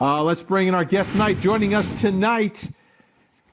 Let's bring in our guest tonight. Joining us tonight,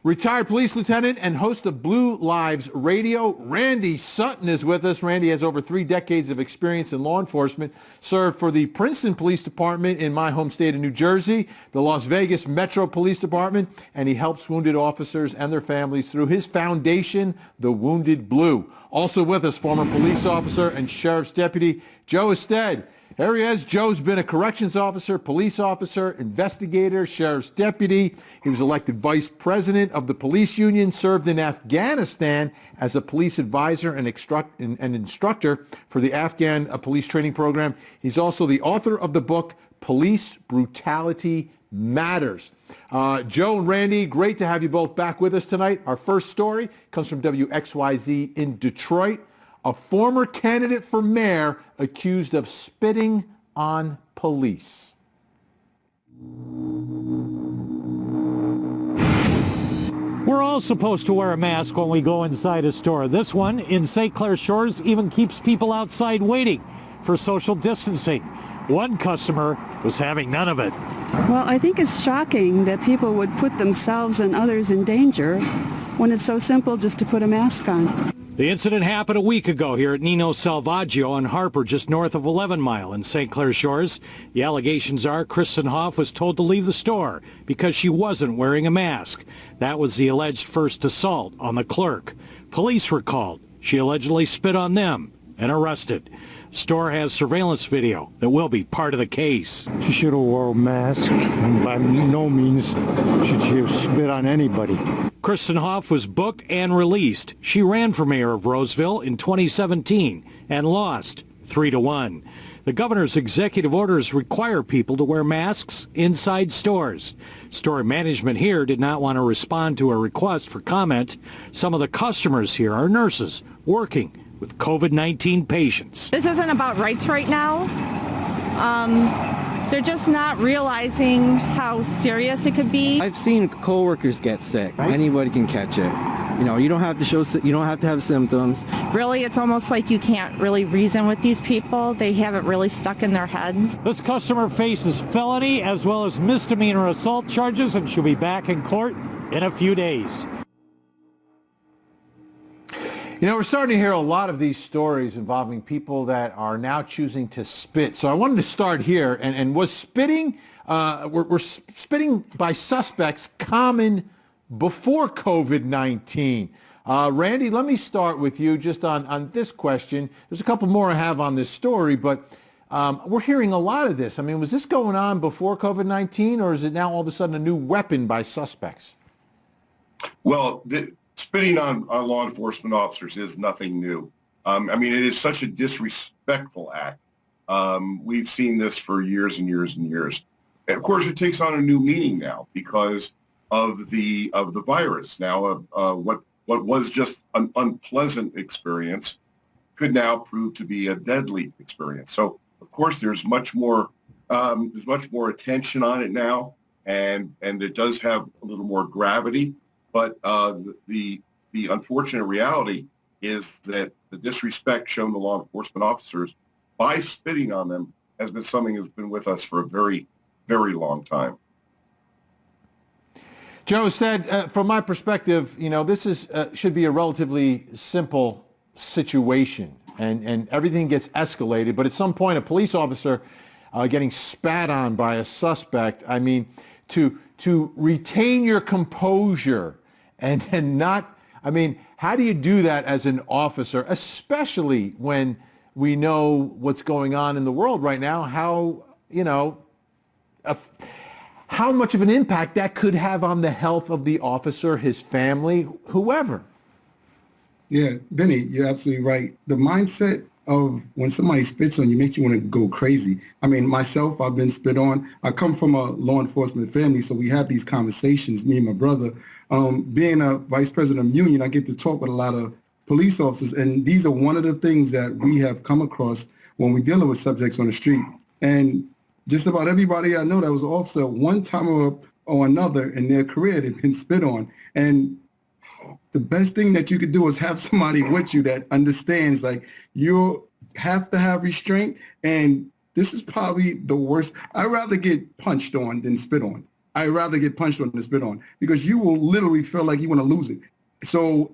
retired police lieutenant and host of Blue Lives Radio, Randy Sutton is with us. Randy has over 3 decades of experience in law enforcement, served for the Princeton Police Department in my home state of New Jersey, the Las Vegas Metro Police Department, and he helps wounded officers and their families through his foundation, The Wounded Blue. Also with us, former police officer and sheriff's deputy, Joe Ested. There he is. Joe's been a corrections officer, police officer, investigator, sheriff's deputy. He was elected vice president of the police union, served in Afghanistan as a police advisor and instructor for the Afghan police training program. He's also the author of the book, Police Brutality Matters. Joe and Randy, great to have you both back with us tonight. Our first story comes from WXYZ in Detroit. A former candidate for mayor accused of spitting on police. We're all supposed to wear a mask when we go inside a store. This one in St. Clair Shores even keeps people outside waiting for social distancing. One customer was having none of it. Well, I think it's shocking that people would put themselves and others in danger when it's so simple just to put a mask on. The incident happened a week ago here at Nino Salvaggio on Harper, just north of 11 Mile in St. Clair Shores. The allegations are Kristen Hoff was told to leave the store because she wasn't wearing a mask. That was the alleged first assault on the clerk. Police were called. She allegedly spit on them and arrested. The store has surveillance video that will be part of the case. She should have wore a mask, and by no means should she have spit on anybody. Kristen Hoff was booked and released. She ran for mayor of Roseville in 2017 and lost 3-1. The governor's executive orders require people to wear masks inside stores. Store management here did not want to respond to a request for comment. Some of the customers here are nurses working with COVID-19 patients. This isn't about rights right now. They're just not realizing how serious it could be. I've seen coworkers get sick. Anybody can catch it. You know, you don't have to have symptoms. Really, it's almost like you can't really reason with these people. They have it really stuck in their heads. This customer faces felony as well as misdemeanor assault charges, and she'll be back in court in a few days. You know, we're starting to hear a lot of these stories involving people that are now choosing to spit. So I wanted to start here. And was spitting, were spitting by suspects common before COVID-19? Randy, let me start with you just on this question. There's a couple more I have on this story, but we're hearing a lot of this. I mean, was this going on before COVID-19, or is it now all of a sudden a new weapon by suspects? Well, spitting on law enforcement officers is nothing new. I mean, it is such a disrespectful act. We've seen this for years and years and years. And of course, it takes on a new meaning now because of the virus. Now, what was just an unpleasant experience could now prove to be a deadly experience. So, of course, there's much more attention on it now, and it does have a little more gravity. But the unfortunate reality is that the disrespect shown to law enforcement officers by spitting on them has been something that's been with us for a very, very long time. Joe said, from my perspective, you know, this is should be a relatively simple situation, and everything gets escalated. But at some point, a police officer getting spat on by a suspect, I mean, to retain your composure and not, I mean, how do you do that as an officer, especially when we know what's going on in the world right now, how, you know, how much of an impact that could have on the health of the officer, his family, whoever? Yeah, Benny, you're absolutely right. The mindset of when somebody spits on you makes you want to go crazy. I mean, myself, I've been spit on. I come from a law enforcement family, so we have these conversations, me and my brother. Being a vice president of union, I get to talk with a lot of police officers, and these are one of the things that we have come across when we're dealing with subjects on the street. And just about everybody I know that was an officer, one time or another in their career, they've been spit on. And the best thing that you could do is have somebody with you that understands, like, you have to have restraint, and this is probably the worst. I'd rather get punched on than spit on. I'd rather get punched on than spit on because you will literally feel like you want to lose it. So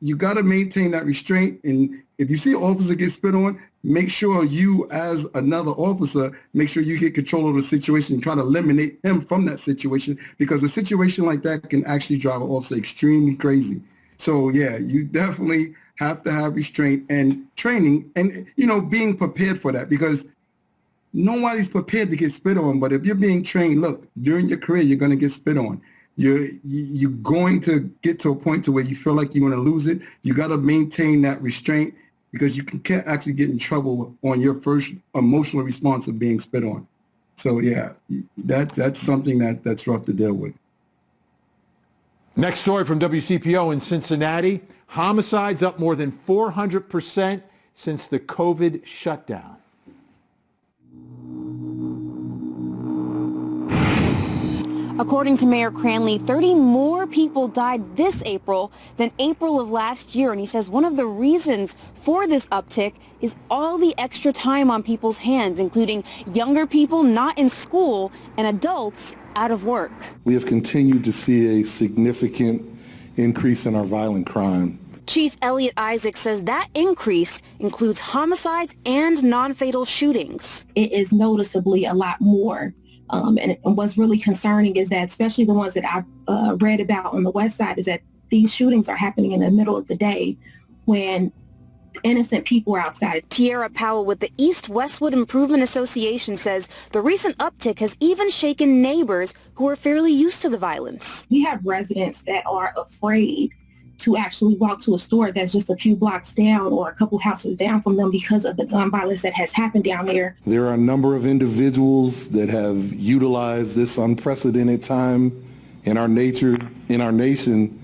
you got to maintain that restraint. And if you see an officer get spit on, make sure you, as another officer, make sure you get control of the situation and try to eliminate him from that situation, because a situation like that can actually drive an officer extremely crazy. So yeah, you definitely have to have restraint and training and, being prepared for that, because nobody's prepared to get spit on. But if you're being trained, look, during your career, you're going to get spit on. You're going to get to a point to where you feel like you're going to lose it. You got to maintain that restraint, because you can actually get in trouble on your first emotional response of being spit on. So yeah, that's something that's rough to deal with. Next story from WCPO in Cincinnati. Homicides up more than 400% since the COVID shutdown. According to Mayor Cranley, 30 more people died this April than April of last year. And he says one of the reasons for this uptick is all the extra time on people's hands, including younger people not in school and adults out of work. We have continued to see a significant increase in our violent crime. Chief Elliot Isaac says that increase includes homicides and non-fatal shootings. It is noticeably a lot more. And what's really concerning is that, especially the ones that I've read about on the west side, is that these shootings are happening in the middle of the day when innocent people are outside. Tierra Powell with the East Westwood Improvement Association says the recent uptick has even shaken neighbors who are fairly used to the violence. We have residents that are afraid to actually walk to a store that's just a few blocks down or a couple houses down from them because of the gun violence that has happened down there. There are a number of individuals that have utilized this unprecedented time in our nation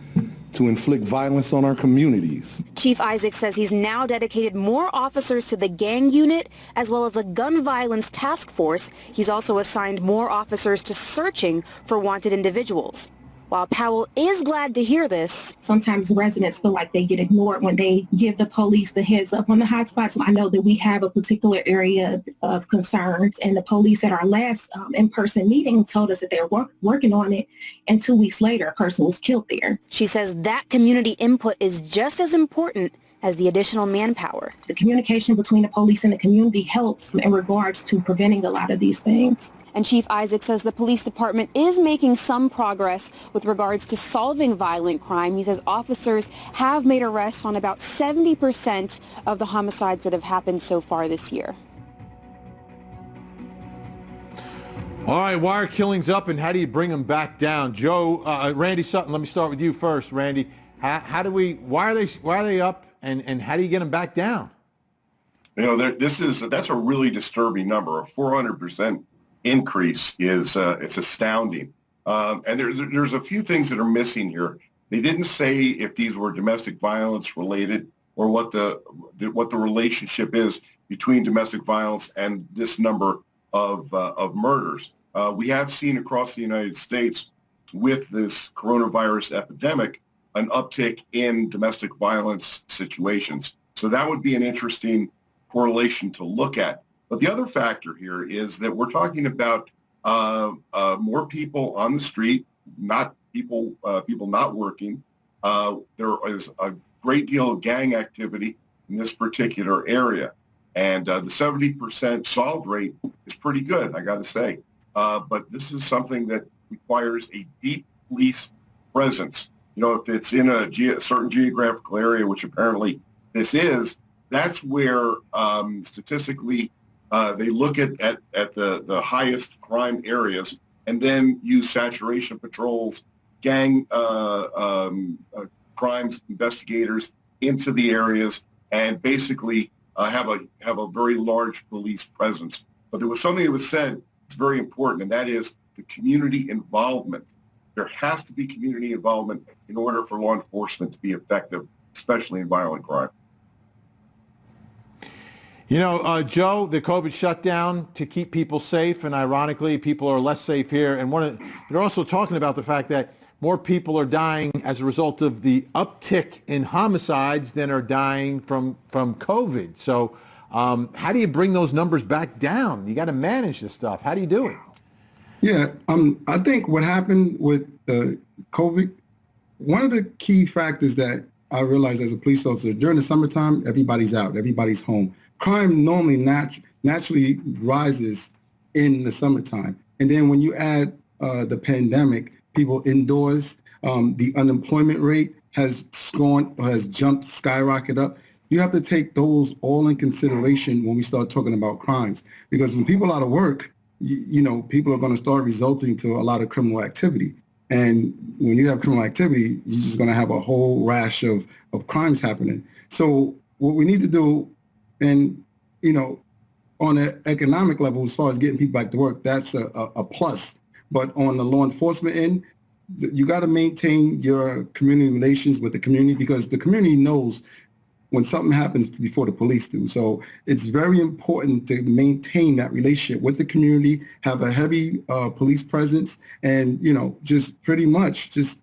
to inflict violence on our communities. Chief Isaac says he's now dedicated more officers to the gang unit as well as a gun violence task force. He's also assigned more officers to searching for wanted individuals. While Powell is glad to hear this, sometimes residents feel like they get ignored when they give the police the heads up on the hot spots. I know that we have a particular area of concerns, and the police at our last in-person meeting told us that they were working on it, and 2 weeks later, a person was killed there. She says that community input is just as important as the additional manpower. The communication between the police and the community helps in regards to preventing a lot of these things. And Chief Isaac says the police department is making some progress with regards to solving violent crime. He says officers have made arrests on about 70% of the homicides that have happened so far this year. All right, why are killings up and how do you bring them back down? Joe, Randy Sutton, let me start with you first. Randy, why are they up and how do you get them back down? That's a really disturbing number. A 400% increase is it's astounding. And there's a few things that are missing here. They didn't say if these were domestic violence related or what the relationship is between domestic violence and this number of murders. We have seen across the United States with this coronavirus epidemic an uptick in domestic violence situations. So that would be an interesting correlation to look at. But the other factor here is that we're talking about more people on the street, not people not working. There is a great deal of gang activity in this particular area. And the 70% solve rate is pretty good, I got to say. But this is something that requires a deep police presence. If it's in a certain geographical area, which apparently this is, that's where statistically they look at the highest crime areas and then use saturation patrols, gang crimes investigators into the areas and basically have a very large police presence. But there was something that was said that's very important, and that is the community involvement. There has to be community involvement in order for law enforcement to be effective, especially in violent crime. Joe, the COVID shutdown to keep people safe, and ironically, people are less safe here. And they're also talking about the fact that more people are dying as a result of the uptick in homicides than are dying from COVID. So How do you bring those numbers back down? You got to manage this stuff. How do you do it? Yeah, I think what happened with COVID, one of the key factors that I realized as a police officer, during the summertime, everybody's out, everybody's home. Crime normally naturally rises in the summertime. And then when you add the pandemic, people indoors, the unemployment rate has jumped, skyrocketed up. You have to take those all in consideration when we start talking about crimes. Because when people are out of work, people are going to start resulting to a lot of criminal activity. And when you have criminal activity, you're just going to have a whole rash of crimes happening. So what we need to do, and, on an economic level, as far as getting people back to work, that's a plus. But on the law enforcement end, you got to maintain your community relations with the community, because the community knows when something happens before the police do. So it's very important to maintain that relationship with the community, have a heavy police presence, and, just pretty much just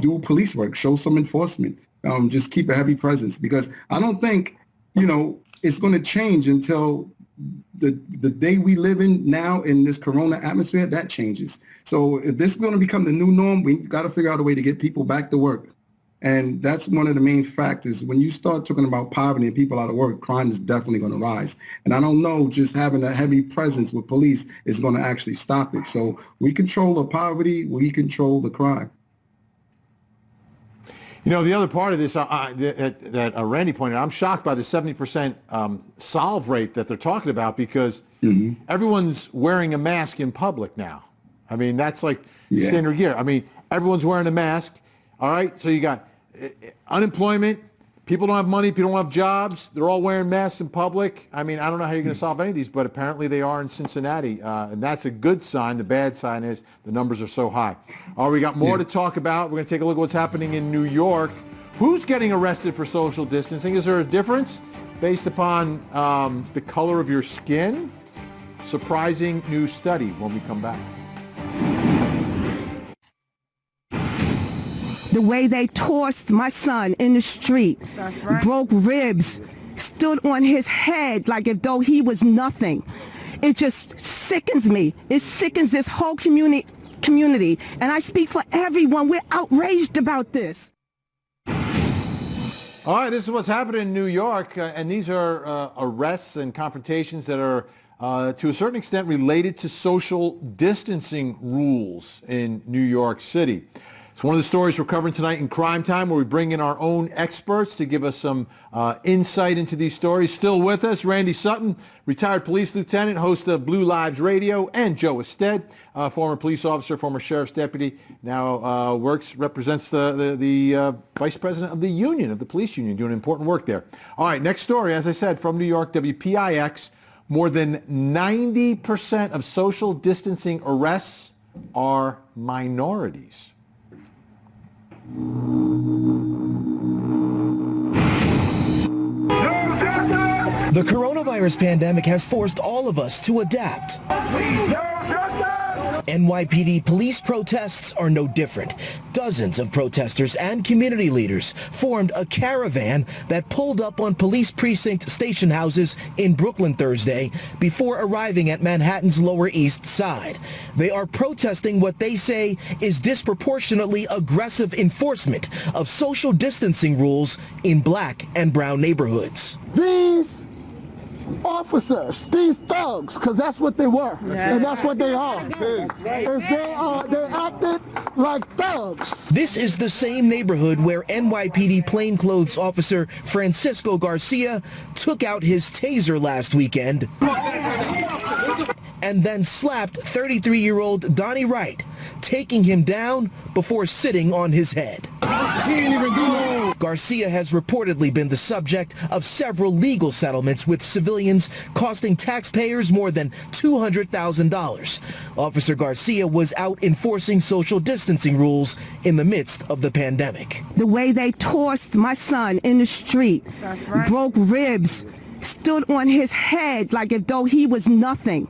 do police work, show some enforcement, just keep a heavy presence, because I don't think, it's going to change until the day we live in now in this corona atmosphere, that changes. So if this is going to become the new norm, we got to figure out a way to get people back to work. And that's one of the main factors. When you start talking about poverty and people out of work, crime is definitely going to rise. And I don't know, just having a heavy presence with police is going to actually stop it. So we control the poverty, we control the crime. The other part of this that Randy pointed out, I'm shocked by the 70% solve rate that they're talking about, because everyone's wearing a mask in public now. I mean, that's like standard gear. I mean, everyone's wearing a mask. All right, so you got unemployment, people don't have money, people don't have jobs, they're all wearing masks in public. I mean, I don't know how you're going to solve any of these, but apparently they are in Cincinnati, and that's a good sign. The bad sign is the numbers are so high. All right, we got more to talk about. We're going to take a look at what's happening in New York. Who's getting arrested for social distancing? Is there a difference based upon the color of your skin? Surprising new study when we come back. The way they tossed my son in the street, broke ribs, stood on his head like if though he was nothing. It just sickens me. It sickens this whole community. And I speak for everyone. We're outraged about this. All right, this is what's happening in New York, and these are arrests and confrontations that are to a certain extent related to social distancing rules in New York City. It's one of the stories we're covering tonight in Crime Time, where we bring in our own experts to give us some insight into these stories. Still with us, Randy Sutton, retired police lieutenant, host of Blue Lives Radio, and Joe Ested, former police officer, former sheriff's deputy, now represents the vice president of the union, of the police union, doing important work there. All right, next story, as I said, from New York, WPIX, more than 90% of social distancing arrests are minorities. The coronavirus pandemic has forced all of us to adapt. NYPD police protests are no different. Dozens of protesters and community leaders formed a caravan that pulled up on police precinct station houses in Brooklyn Thursday before arriving at Manhattan's Lower East Side. They are protesting what they say is disproportionately aggressive enforcement of social distancing rules in black and brown neighborhoods. These officers, these thugs, because that's what they were, and that's what they are. They acted like thugs. This is the same neighborhood where NYPD plainclothes officer Francisco Garcia took out his taser last weekend and then slapped 33-year-old Donnie Wright, taking him down before sitting on his head. Garcia has reportedly been the subject of several legal settlements with civilians, costing taxpayers more than $200,000. Officer Garcia was out enforcing social distancing rules in the midst of the pandemic. The way they tossed my son in the street, broke ribs, stood on his head like if though he was nothing.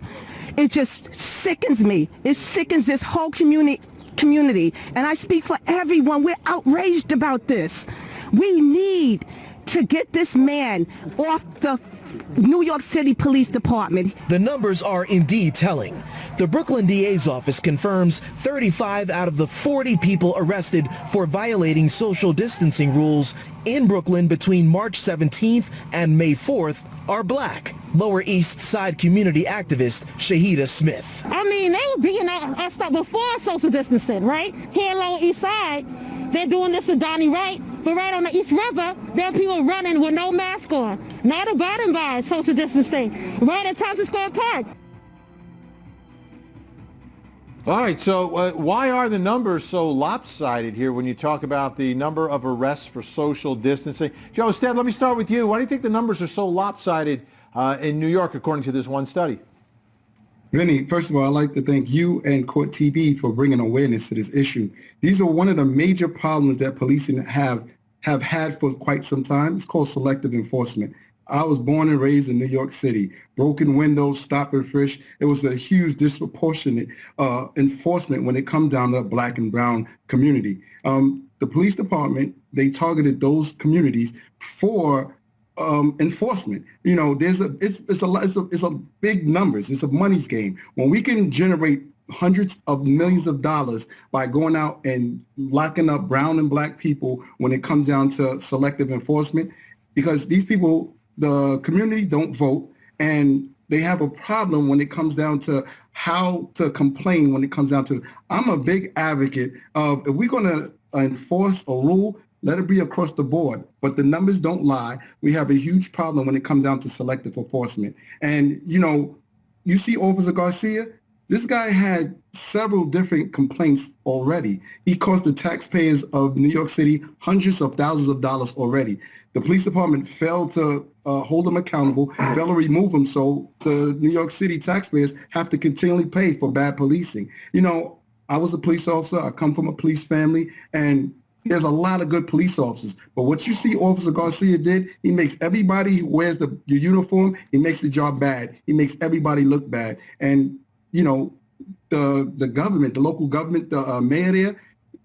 It just sickens me. It sickens this whole community. And I speak for everyone. We're outraged about this. We need to get this man off the New York City Police Department. The numbers are indeed telling. The Brooklyn DA's office confirms 35 out of the 40 people arrested for violating social distancing rules in Brooklyn between March 17th and May 4th are black. Lower East Side community activist Shahida Smith. I mean, they were being us up before social distancing, right? Here on Lower East Side, they're doing this to Donnie Wright, but right on the East River, there are people running with no mask on. Not abiding by social distancing, right at Thompson Square Park. All right, so why are the numbers so lopsided here when you talk about the number of arrests for social distancing? Joe Stead, let me start with you. Why do you think the numbers are so lopsided in New York, according to this one study? Vinny, first of all, I'd like to thank you and Court TV for bringing awareness to this issue. These are one of the major problems that policing have had for quite some time. It's called selective enforcement. I was born and raised in New York City. Broken windows, stop and frisk. It was a huge disproportionate enforcement when it comes down to black and brown community. The police department, they targeted those communities for enforcement. You know, it's a big numbers. It's a money's game. When we can generate hundreds of millions of dollars by going out and locking up brown and black people when it comes down to selective enforcement, because these people, the community don't vote, and they have a problem when it comes down to how to complain when it comes down to, I'm a big advocate of, if we're going to enforce a rule, let it be across the board. But the numbers don't lie. We have a huge problem when it comes down to selective enforcement. And, you know, you see Officer Garcia, this guy had several different complaints already. He cost the taxpayers of New York City hundreds of thousands of dollars already. The police department failed to hold him accountable, failed to remove him, so the New York City taxpayers have to continually pay for bad policing. You know, I was a police officer. I come from a police family, and there's a lot of good police officers. But what you see Officer Garcia did, he makes everybody who wears the uniform, he makes the job bad. He makes everybody look bad. And, you know, the government, the local government, the mayor there,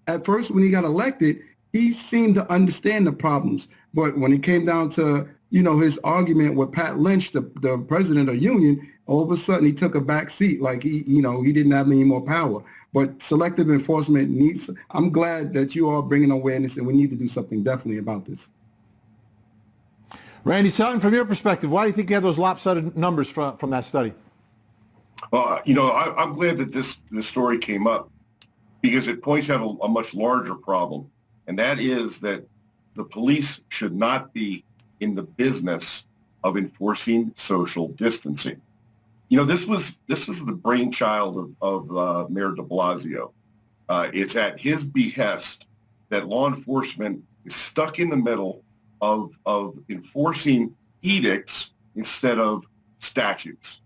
at first when he got elected, he seemed to understand the problems. But when it came down to, you know, his argument with Pat Lynch, the president of union, all of a sudden he took a back seat, like he didn't have any more power. But selective enforcement needs, I'm glad that you are bringing awareness, and we need to do something definitely about this. Randy Sutton, from your perspective, why do you think you have those lopsided numbers from that study? Well, you know, I'm glad that this story came up, because it points out a much larger problem, and that is that the police should not be in the business of enforcing social distancing. You know, this is the brainchild of Mayor de Blasio. It's at his behest that law enforcement is stuck in the middle of enforcing edicts instead of statutes.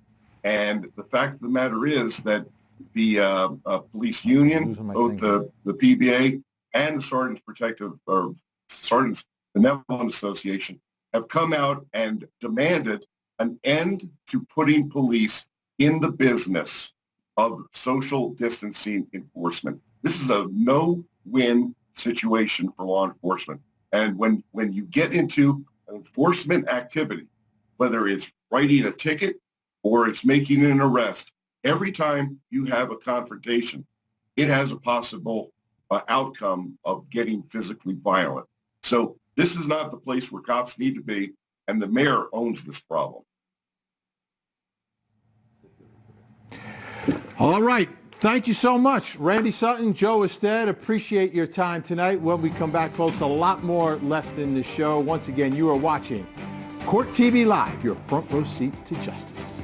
And the fact of the matter is that the police union, both the PBA and the Sergeants Benevolent Association, have come out and demanded an end to putting police in the business of social distancing enforcement. This is a no-win situation for law enforcement. And when you get into enforcement activity, whether it's writing a ticket or it's making an arrest, every time you have a confrontation, it has a possible outcome of getting physically violent. So this is not the place where cops need to be, and the mayor owns this problem. All right. Thank you so much. Randy Sutton, Joe Ested, appreciate your time tonight. When we come back, folks, a lot more left in the show. Once again, you are watching Court TV Live, your front row seat to justice.